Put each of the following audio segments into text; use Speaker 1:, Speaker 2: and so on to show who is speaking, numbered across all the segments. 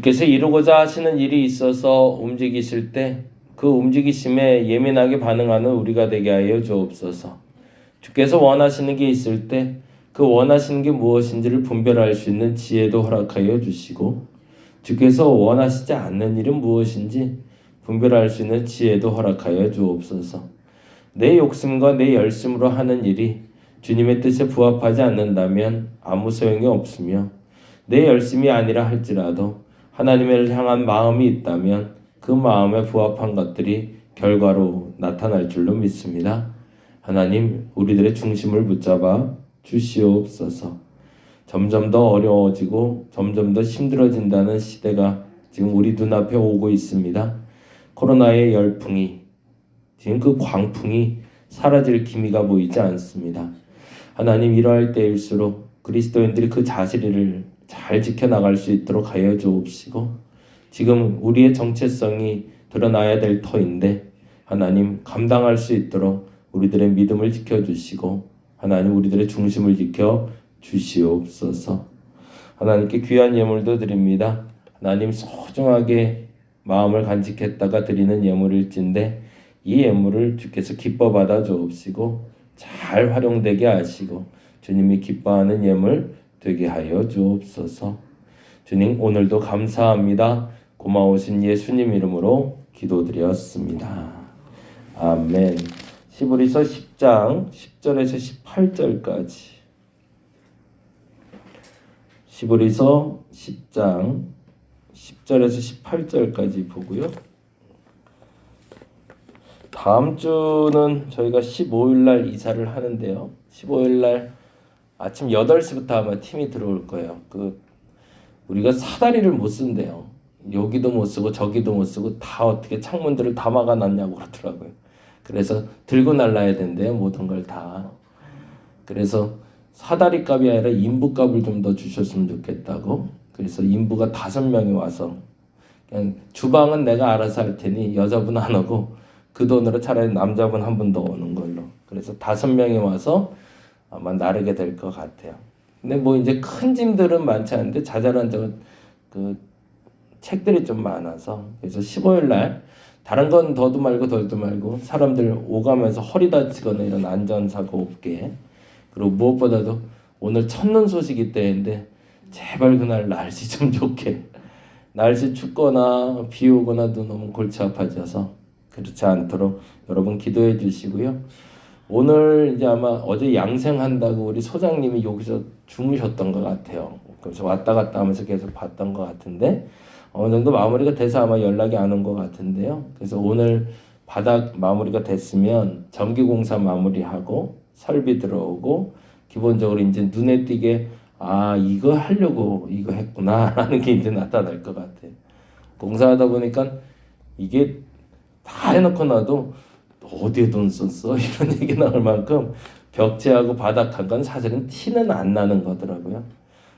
Speaker 1: 주께서 이루고자 하시는 일이 있어서 움직이실 때 그 움직이심에 예민하게 반응하는 우리가 되게 하여 주옵소서. 주께서 원하시는 게 있을 때 그 원하시는 게 무엇인지를 분별할 수 있는 지혜도 허락하여 주시고, 주께서 원하시지 않는 일은 무엇인지 분별할 수 있는 지혜도 허락하여 주옵소서. 내 욕심과 내 열심으로 하는 일이 주님의 뜻에 부합하지 않는다면 아무 소용이 없으며, 내 열심이 아니라 할지라도 하나님을 향한 마음이 있다면 그 마음에 부합한 것들이 결과로 나타날 줄로 믿습니다. 하나님, 우리들의 중심을 붙잡아 주시옵소서. 점점 더 어려워지고 점점 더 힘들어진다는 시대가 지금 우리 눈앞에 오고 있습니다. 코로나의 열풍이, 지금 그 광풍이 사라질 기미가 보이지 않습니다. 하나님, 이러할 때일수록 그리스도인들이 그 자세를 잘 지켜나갈 수 있도록 하여 주옵시고, 지금 우리의 정체성이 드러나야 될 터인데 하나님, 감당할 수 있도록 우리들의 믿음을 지켜주시고 하나님, 우리들의 중심을 지켜 주시옵소서. 하나님께 귀한 예물도 드립니다. 하나님, 소중하게 마음을 간직했다가 드리는 예물일진데 이 예물을 주께서 기뻐 받아 주옵시고 잘 활용되게 하시고 주님이 기뻐하는 예물 되게 하여 주옵소서. 주님, 오늘도 감사합니다. 고마우신 예수님 이름으로 기도드렸습니다. 아멘. 히브리서 10장 10절에서 18절까지. 히브리서 10장 10절에서 18절까지 보고요. 다음 주는 저희가 15일 날 이사를 하는데요. 15일 날 아침 8시부터 아마 팀이 들어올 거예요. 우리가 사다리를 못 쓴대요. 여기도 못 쓰고 저기도 못 쓰고 다 어떻게 창문들을 다 막아놨냐고 그러더라고요. 그래서 들고 날라야 된대요. 모든 걸 다. 그래서 사다리 값이 아니라 인부 값을 좀 더 주셨으면 좋겠다고. 그래서 인부가 5명이 와서 그냥 주방은 내가 알아서 할 테니 여자분 안 오고 그 돈으로 차라리 남자분 한 분 더 오는 걸로. 그래서 5명이 와서 아마 나르게 될 것 같아요. 근데 뭐 이제 큰 짐들은 많지 않은데 자잘한 그 책들이 좀 많아서, 그래서 15일 날 다른 건 더도 말고 덜도 말고 사람들 오가면서 허리 다치거나 이런 안전사고 없게, 그리고 무엇보다도 오늘 첫눈 소식이 때인데 제발 그날 날씨 좀 좋게, 날씨 춥거나 비 오거나 눈 오면 골치 아파져서 그렇지 않도록 여러분 기도해 주시고요. 오늘 이제 아마 어제 양생한다고 우리 소장님이 여기서 주무셨던 것 같아요. 그래서 왔다 갔다 하면서 계속 봤던 것 같은데 어느 정도 마무리가 돼서 아마 연락이 안 온 것 같은데요. 그래서 오늘 바닥 마무리가 됐으면 전기공사 마무리하고 설비 들어오고 기본적으로 이제 눈에 띄게 이거 하려고 이거 했구나 라는 게 이제 나타날 것 같아요. 공사하다 보니까 이게 다 해놓고 나도 어디에 돈 썼어? 이런 얘기 나올 만큼 벽체하고 바닥한 건 사실은 티는 안 나는 거더라고요.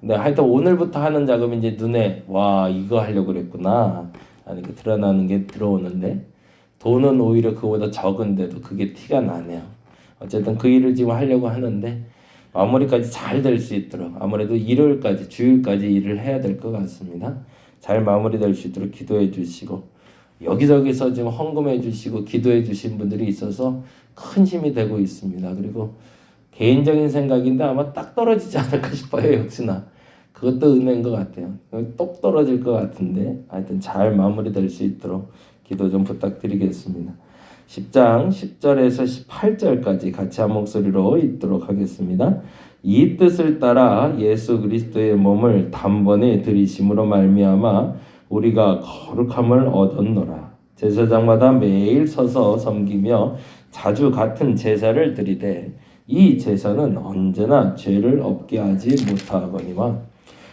Speaker 1: 근데 하여튼 오늘부터 하는 작업이 이제 눈에 이거 하려고 그랬구나 라는 게 드러나는 게 들어오는데, 돈은 오히려 그보다 적은데도 그게 티가 나네요. 어쨌든 그 일을 지금 하려고 하는데 마무리까지 잘 될 수 있도록 아무래도 일요일까지 주일까지 일을 해야 될 것 같습니다. 잘 마무리될 수 있도록 기도해 주시고, 여기저기서 지금 헌금해 주시고 기도해 주신 분들이 있어서 큰 힘이 되고 있습니다. 그리고 개인적인 생각인데 아마 딱 떨어지지 않을까 싶어요. 역시나 그것도 은혜인 것 같아요. 똑 떨어질 것 같은데 하여튼 잘 마무리될 수 있도록 기도 좀 부탁드리겠습니다. 10장 10절에서 18절까지 같이 한 목소리로 읽도록 하겠습니다. 이 뜻을 따라 예수 그리스도의 몸을 단번에 들이심으로 말미암아 우리가 거룩함을 얻었노라. 제사장마다 매일 서서 섬기며 자주 같은 제사를 드리되 이 제사는 언제나 죄를 없게 하지 못하거니와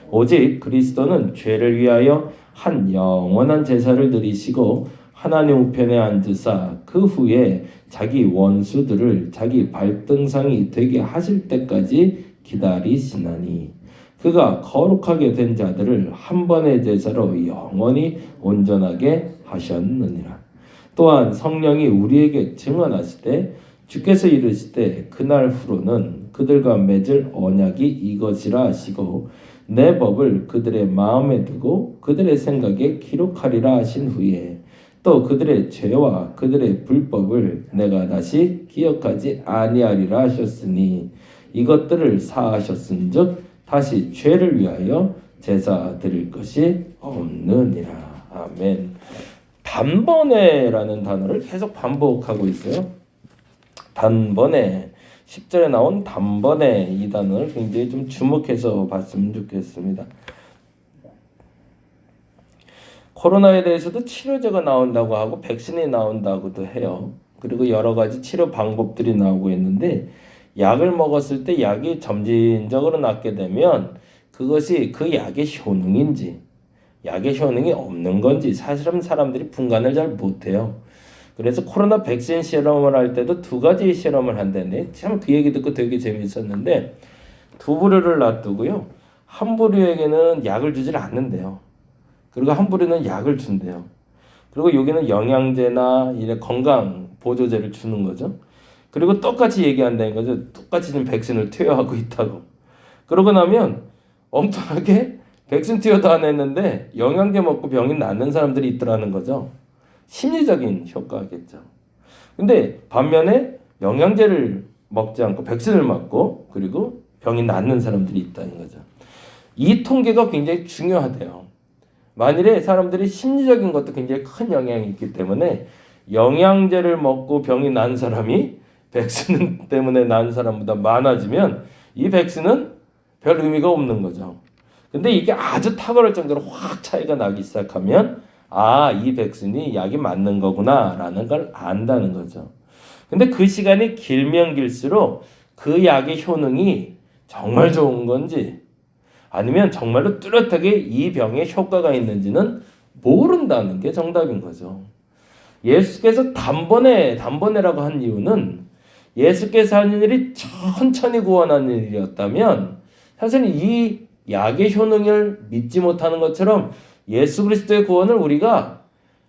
Speaker 1: 오직 그리스도는 죄를 위하여 한 영원한 제사를 드리시고 하나님 우편에 앉으사 그 후에 자기 원수들을 자기 발등상이 되게 하실 때까지 기다리시나니 그가 거룩하게 된 자들을 한 번의 제사로 영원히 온전하게 하셨느니라. 또한 성령이 우리에게 증언하시되 주께서 이르시되 그날 후로는 그들과 맺을 언약이 이것이라 하시고 내 법을 그들의 마음에 두고 그들의 생각에 기록하리라 하신 후에 또 그들의 죄와 그들의 불법을 내가 다시 기억하지 아니하리라 하셨으니 이것들을 사하셨은즉 다시 죄를 위하여 제사 드릴 것이 없느니라. 아멘. 단번에라는 단어를 계속 반복하고 있어요. 단번에 10절에 나온 단번에 이 단어를 굉장히 좀 주목해서 봤으면 좋겠습니다. 코로나에 대해서도 치료제가 나온다고 하고 백신이 나온다고도 해요. 그리고 여러 가지 치료 방법들이 나오고 있는데 약을 먹었을 때 약이 점진적으로 낫게 되면 그것이 그 약의 효능인지 약의 효능이 없는 건지 사실은 사람들이 분간을 잘 못해요. 그래서 코로나 백신 실험을 할 때도 두 가지 실험을 한다네. 참 그 얘기 듣고 되게 재밌었는데 두 부류를 놔두고요. 한 부류에게는 약을 주질 않는데요. 그리고 한 부류는 약을 준대요. 그리고 여기는 영양제나 이런 건강 보조제를 주는 거죠. 그리고 똑같이 얘기한다는 거죠. 똑같이 지금 백신을 투여하고 있다고. 그러고 나면 엉뚱하게 백신 투여도 안 했는데 영양제 먹고 병이 낫는 사람들이 있더라는 거죠. 심리적인 효과겠죠. 근데 반면에 영양제를 먹지 않고 백신을 맞고 그리고 병이 낫는 사람들이 있다는 거죠. 이 통계가 굉장히 중요하대요. 만일에 사람들이 심리적인 것도 굉장히 큰 영향이 있기 때문에 영양제를 먹고 병이 난 사람이 백신 때문에 난 사람보다 많아지면 이 백신은 별 의미가 없는 거죠. 근데 이게 아주 탁월할 정도로 확 차이가 나기 시작하면 이 백신이 약이 맞는 거구나 라는 걸 안다는 거죠. 근데 그 시간이 길면 길수록 그 약의 효능이 정말 좋은 건지 아니면 정말로 뚜렷하게 이 병에 효과가 있는지는 모른다는 게 정답인 거죠. 예수께서 단번에라고 한 이유는 예수께서 하는 일이 천천히 구원하는 일이었다면 사실 이 약의 효능을 믿지 못하는 것처럼 예수 그리스도의 구원을 우리가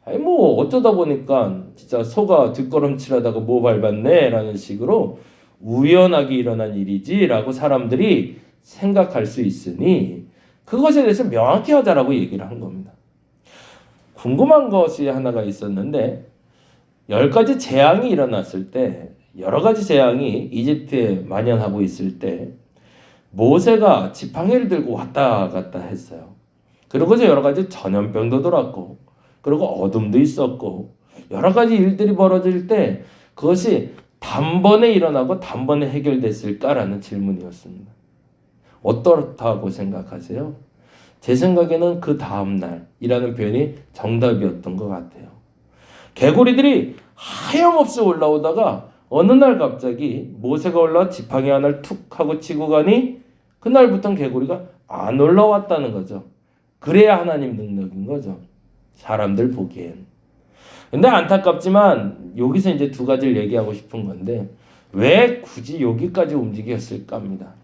Speaker 1: 어쩌다 보니까 진짜 소가 뒷걸음질하다가 뭐 밟았네 라는 식으로 우연하게 일어난 일이지라고 사람들이 생각할 수 있으니 그것에 대해서 명확히 하자라고 얘기를 한 겁니다. 궁금한 것이 하나가 있었는데 10가지 재앙이 일어났을 때 여러 가지 재앙이 이집트에 만연하고 있을 때 모세가 지팡이를 들고 왔다 갔다 했어요. 그러고서 여러 가지 전염병도 돌았고 그리고 어둠도 있었고 여러 가지 일들이 벌어질 때 그것이 단번에 일어나고 단번에 해결됐을까라는 질문이었습니다. 어떻다고 생각하세요? 제 생각에는 그 다음날이라는 표현이 정답이었던 것 같아요. 개구리들이 하염없이 올라오다가 어느 날 갑자기 모세가 올라와 지팡이 하나를 툭 하고 치고 가니 그날부터는 개구리가 안 올라왔다는 거죠. 그래야 하나님 능력인 거죠. 사람들 보기엔. 근데 안타깝지만 여기서 이제 두 가지를 얘기하고 싶은 건데 왜 굳이 여기까지 움직였을까 합니다.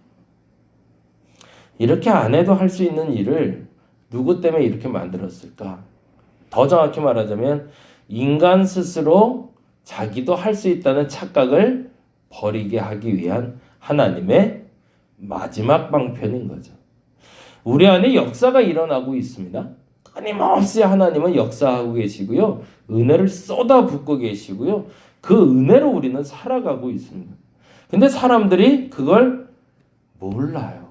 Speaker 1: 이렇게 안 해도 할 수 있는 일을 누구 때문에 이렇게 만들었을까? 더 정확히 말하자면 인간 스스로 자기도 할 수 있다는 착각을 버리게 하기 위한 하나님의 마지막 방편인 거죠. 우리 안에 역사가 일어나고 있습니다. 끊임없이 하나님은 역사하고 계시고요. 은혜를 쏟아붓고 계시고요. 그 은혜로 우리는 살아가고 있습니다. 근데 사람들이 그걸 몰라요.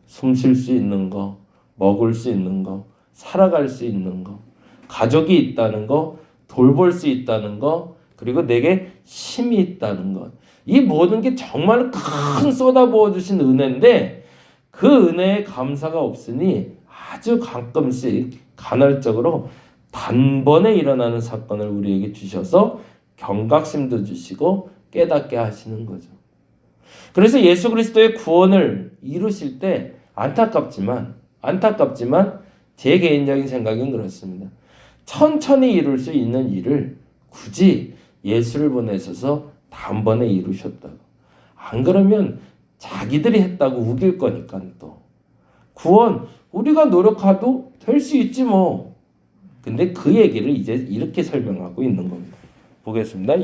Speaker 1: 숨 쉴 수 있는 거, 먹을 수 있는 거, 살아갈 수 있는 거, 가족이 있다는 거, 돌볼 수 있다는 거, 그리고 내게 힘이 있다는 것. 이 모든 게 정말 큰 쏟아부어 주신 은혜인데 그 은혜에 감사가 없으니 아주 가끔씩 간헐적으로 단번에 일어나는 사건을 우리에게 주셔서 경각심도 주시고 깨닫게 하시는 거죠. 그래서 예수 그리스도의 구원을 이루실 때 안타깝지만 제 개인적인 생각은 그렇습니다. 천천히 이룰 수 있는 일을 굳이 예수를 보내셔서 단번에 이루셨다고. 안 그러면 자기들이 했다고 우길 거니까 또. 구원 우리가 노력해도 될 수 있지 뭐. 근데 그 얘기를 이제 이렇게 설명하고 있는 겁니다. 보겠습니다.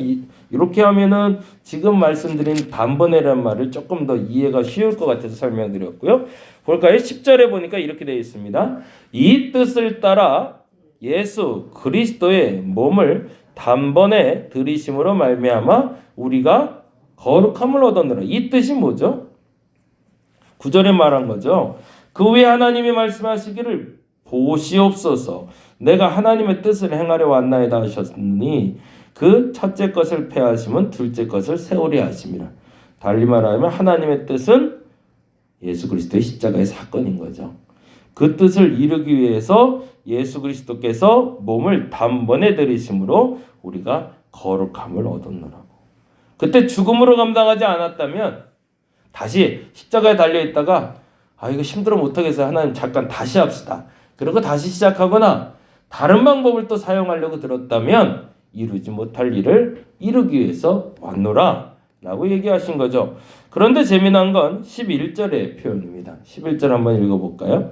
Speaker 1: 이렇게 하면은 지금 말씀드린 단번에란 말을 조금 더 이해가 쉬울 것 같아서 설명드렸고요. 볼까요? 10절에 보니까 이렇게 되어 있습니다. 이 뜻을 따라 예수 그리스도의 몸을 단번에 들이심으로 말미암아 우리가 거룩함을 얻었노라. 이 뜻이 뭐죠? 9절에 말한 거죠. 그 후에 하나님이 말씀하시기를 보시옵소서 내가 하나님의 뜻을 행하려 왔나이다 하셨으니 그 첫째 것을 폐하시면 둘째 것을 세우려 하심이라. 달리 말하면 하나님의 뜻은 예수 그리스도의 십자가의 사건인 거죠. 그 뜻을 이루기 위해서 예수 그리스도께서 몸을 단번에 들이심으로 우리가 거룩함을 얻었노라고. 그때 죽음으로 감당하지 않았다면 다시 십자가에 달려있다가 이거 힘들어 못하겠어요. 하나님 잠깐 다시 합시다. 그리고 다시 시작하거나 다른 방법을 또 사용하려고 들었다면 이루지 못할 일을 이루기 위해서 왔노라 라고 얘기하신 거죠. 그런데 재미난 건 11절의 표현입니다. 11절 한번 읽어볼까요?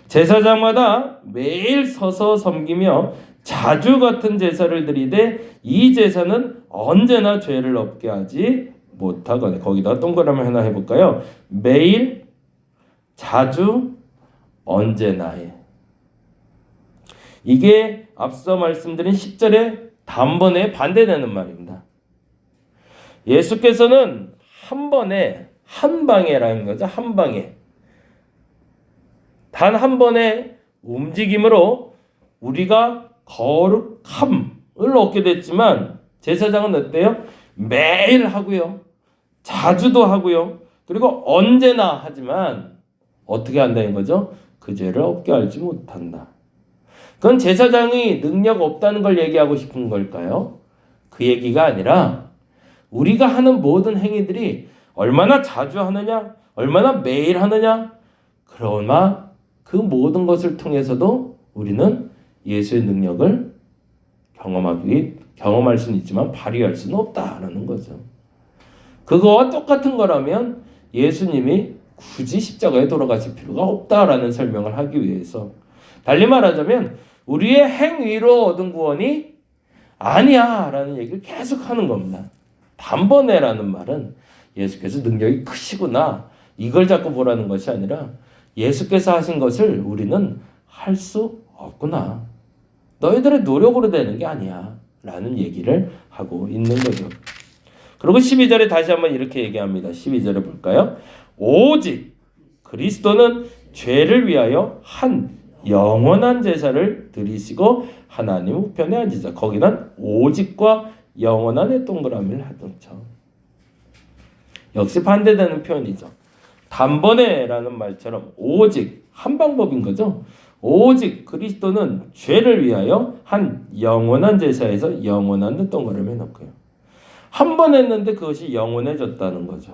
Speaker 1: 제사장마다 매일 서서 섬기며 자주 같은 제사를 드리되 이 제사는 언제나 죄를 없게 하지 못하거나. 거기다 동그라미 하나 해볼까요? 매일, 자주, 언제나에. 이게 앞서 말씀드린 10절의 단번에 반대되는 말입니다. 예수께서는 한 번에 한 방에라는 거죠. 한 방에. 단 한 번의 움직임으로 우리가 거룩함을 얻게 됐지만 제사장은 어때요? 매일 하고요. 자주도 하고요. 그리고 언제나 하지만 어떻게 한다는 거죠? 그 죄를 없게 알지 못한다. 그건 제사장이 능력 없다는 걸 얘기하고 싶은 걸까요? 그 얘기가 아니라 우리가 하는 모든 행위들이 얼마나 자주 하느냐, 얼마나 매일 하느냐, 그러나 그 모든 것을 통해서도 우리는 예수의 능력을 경험할 수는 있지만 발휘할 수는 없다라는 거죠. 그거와 똑같은 거라면 예수님이 굳이 십자가에 돌아가실 필요가 없다라는 설명을 하기 위해서, 달리 말하자면 우리의 행위로 얻은 구원이 아니야 라는 얘기를 계속 하는 겁니다. 단번에라는 말은 예수께서 능력이 크시구나 이걸 자꾸 보라는 것이 아니라 예수께서 하신 것을 우리는 할 수 없구나. 너희들의 노력으로 되는 게 아니야 라는 얘기를 하고 있는 거죠. 그리고 12절에 다시 한번 이렇게 얘기합니다. 12절에 볼까요? 오직 그리스도는 죄를 위하여 한 영원한 제사를 드리시고 하나님 우편에 앉으사. 거기는 오직과 영원한의 동그라미를 하죠. 역시 반대되는 표현이죠. 단번에라는 말처럼 오직 한 방법인 거죠. 오직 그리스도는 죄를 위하여 한 영원한 제사에서 영원한 동그라미 해놓고요. 한 번 했는데 그것이 영원해졌다는 거죠.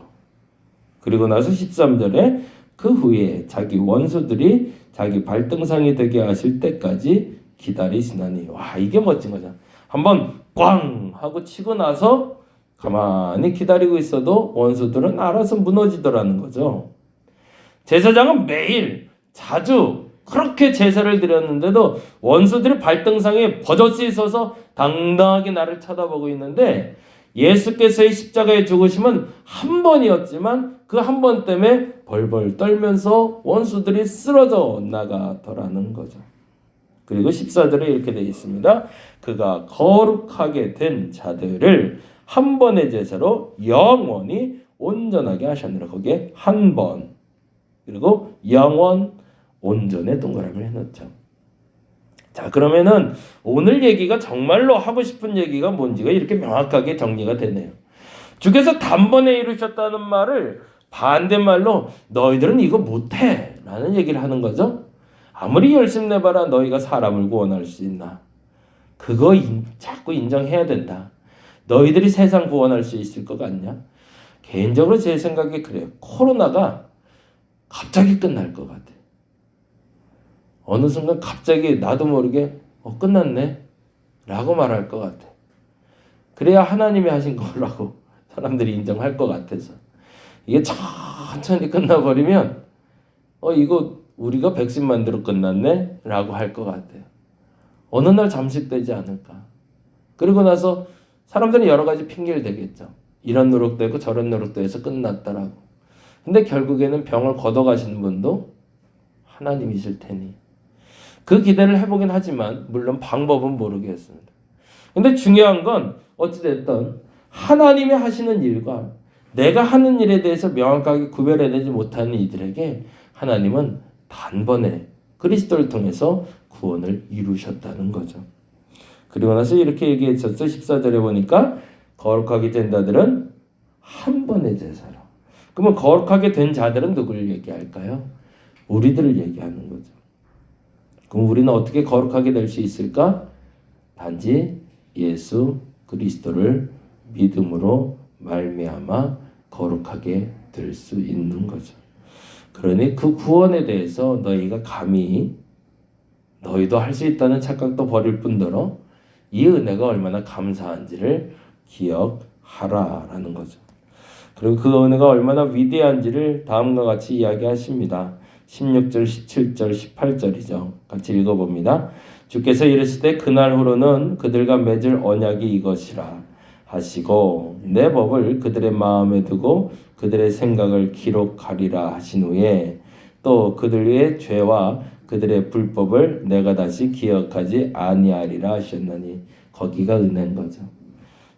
Speaker 1: 그리고 나서 13절에 그 후에 자기 원수들이 자기 발등상이 되게 하실 때까지 기다리시나니. 와, 이게 멋진 거죠. 한번 꽝 하고 치고 나서 가만히 기다리고 있어도 원수들은 알아서 무너지더라는 거죠. 제사장은 매일 자주 그렇게 제사를 드렸는데도 원수들이 발등상에 버젓이 서서 당당하게 나를 쳐다보고 있는데 예수께서의 십자가의 죽으심은 한 번이었지만 그 한 번 때문에 벌벌 떨면서 원수들이 쓰러져 나가더라는 거죠. 그리고 14절에 이렇게 되어 있습니다. 그가 거룩하게 된 자들을 한 번의 제사로 영원히 온전하게 하셨느라. 거기에 한 번 그리고 영원 온전의 동그라미를 해놓죠. 자, 그러면은 오늘 얘기가 정말로 하고 싶은 얘기가 뭔지가 이렇게 명확하게 정리가 되네요. 주께서 단번에 이루셨다는 말을 반대말로 너희들은 이거 못해 라는 얘기를 하는 거죠. 아무리 열심히 내봐라 너희가 사람을 구원할 수 있나. 그거 자꾸 인정해야 된다. 너희들이 세상 구원할 수 있을 것 같냐. 개인적으로 제 생각이 그래요. 코로나가 갑자기 끝날 것 같아요. 어느 순간 갑자기 나도 모르게 끝났네 라고 말할 것 같아. 그래야 하나님이 하신 거라고 사람들이 인정할 것 같아서. 이게 천천히 끝나버리면 이거 우리가 백신 만들어 끝났네 라고 할 것 같아요. 어느 날 잠식되지 않을까. 그리고 나서 사람들은 여러 가지 핑계를 대겠죠. 이런 노력도 했고 저런 노력도 해서 끝났다라고. 근데 결국에는 병을 걷어가시는 분도 하나님이실 테니 그 기대를 해보긴 하지만 물론 방법은 모르겠습니다. 근데 중요한 건 어찌됐든 하나님이 하시는 일과 내가 하는 일에 대해서 명확하게 구별해내지 못하는 이들에게 하나님은 단번에 그리스도를 통해서 구원을 이루셨다는 거죠. 그리고 나서 이렇게 얘기했었죠. 14절에 보니까 거룩하게 된 자들은 한 번의 제사로. 그러면 거룩하게 된 자들은 누구를 얘기할까요? 우리들을 얘기하는 거죠. 그럼 우리는 어떻게 거룩하게 될 수 있을까? 단지 예수 그리스도를 믿음으로 말미암아 거룩하게 될 수 있는 거죠. 그러니 그 구원에 대해서 너희가 감히 너희도 할 수 있다는 착각도 버릴 뿐더러 이 은혜가 얼마나 감사한지를 기억하라라는 거죠. 그리고 그 은혜가 얼마나 위대한지를 다음과 같이 이야기하십니다. 16절, 17절, 18절이죠. 같이 읽어봅니다. 주께서 이르시되 그날 후로는 그들과 맺을 언약이 이것이라 하시고 내 법을 그들의 마음에 두고 그들의 생각을 기록하리라 하신 후에 또 그들의 죄와 그들의 불법을 내가 다시 기억하지 아니하리라 하셨나니 거기가 은혜인 거죠.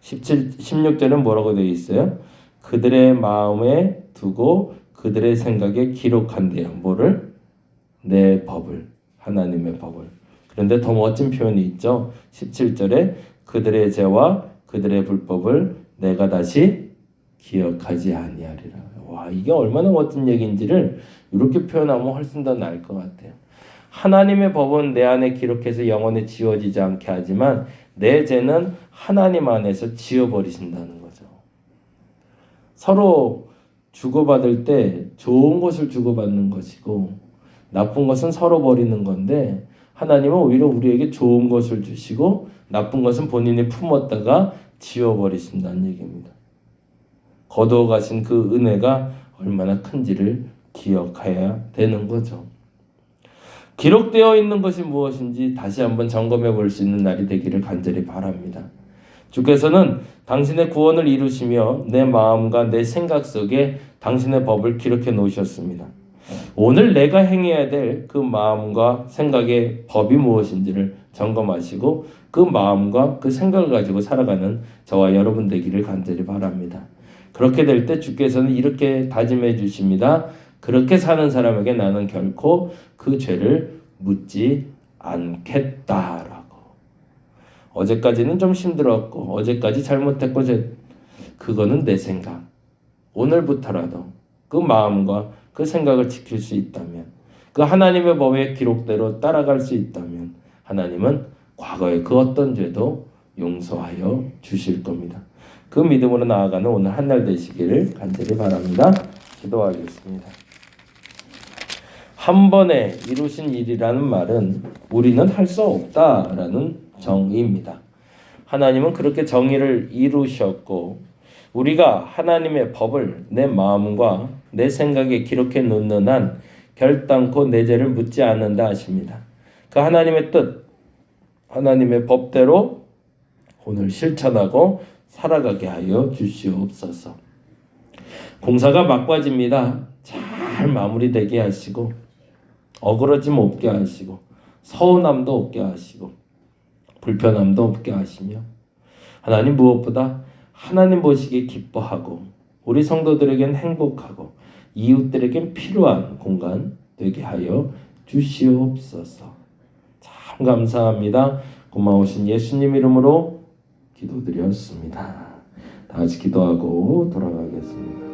Speaker 1: 16절은 뭐라고 되어 있어요? 그들의 마음에 두고 그들의 생각에 기록한대요. 뭐를? 내 법을, 하나님의 법을. 그런데 더 멋진 표현이 있죠. 17절에 그들의 죄와 그들의 불법을 내가 다시 기억하지 아니하리라. 와, 이게 얼마나 멋진 얘기인지를 이렇게 표현하면 훨씬 더 나을 것 같아요. 하나님의 법은 내 안에 기록해서 영원히 지워지지 않게 하지만 내 죄는 하나님 안에서 지워버리신다는 거죠. 서로 주고받을 때 좋은 것을 주고받는 것이고 나쁜 것은 서로 버리는 건데 하나님은 오히려 우리에게 좋은 것을 주시고 나쁜 것은 본인이 품었다가 지워버리신다는 얘기입니다. 거두어 가신 그 은혜가 얼마나 큰지를 기억해야 되는 거죠. 기록되어 있는 것이 무엇인지 다시 한번 점검해 볼 수 있는 날이 되기를 간절히 바랍니다. 주께서는 당신의 구원을 이루시며 내 마음과 내 생각 속에 당신의 법을 기록해 놓으셨습니다. 오늘 내가 행해야 될 그 마음과 생각의 법이 무엇인지를 점검하시고 그 마음과 그 생각을 가지고 살아가는 저와 여러분 되기를 간절히 바랍니다. 그렇게 될 때 주께서는 이렇게 다짐해 주십니다. 그렇게 사는 사람에게 나는 결코 그 죄를 묻지 않겠다라고. 어제까지는 좀 힘들었고 어제까지 잘못했고 그거는 내 생각. 오늘부터라도 그 마음과 그 생각을 지킬 수 있다면 그 하나님의 법의 기록대로 따라갈 수 있다면 하나님은 과거의 그 어떤 죄도 용서하여 주실 겁니다. 그 믿음으로 나아가는 오늘 한 날 되시기를 간절히 바랍니다. 기도하겠습니다. 한 번에 이루신 일이라는 말은 우리는 할 수 없다라는 정의입니다. 하나님은 그렇게 정의를 이루셨고 우리가 하나님의 법을 내 마음과 내 생각에 기록해 놓는 한 결단코 내 죄를 묻지 않는다 하십니다. 그 하나님의 뜻, 하나님의 법대로 오늘 실천하고 살아가게 하여 주시옵소서. 공사가 막바지입니다. 잘 마무리되게 하시고 어그러짐 없게 하시고 서운함도 없게 하시고 불편함도 없게 하시며 하나님 무엇보다 하나님 보시기에 기뻐하고 우리 성도들에겐 행복하고 이웃들에겐 필요한 공간 되게 하여 주시옵소서. 참 감사합니다. 고마우신 예수님 이름으로 기도드렸습니다. 다 같이 기도하고 돌아가겠습니다.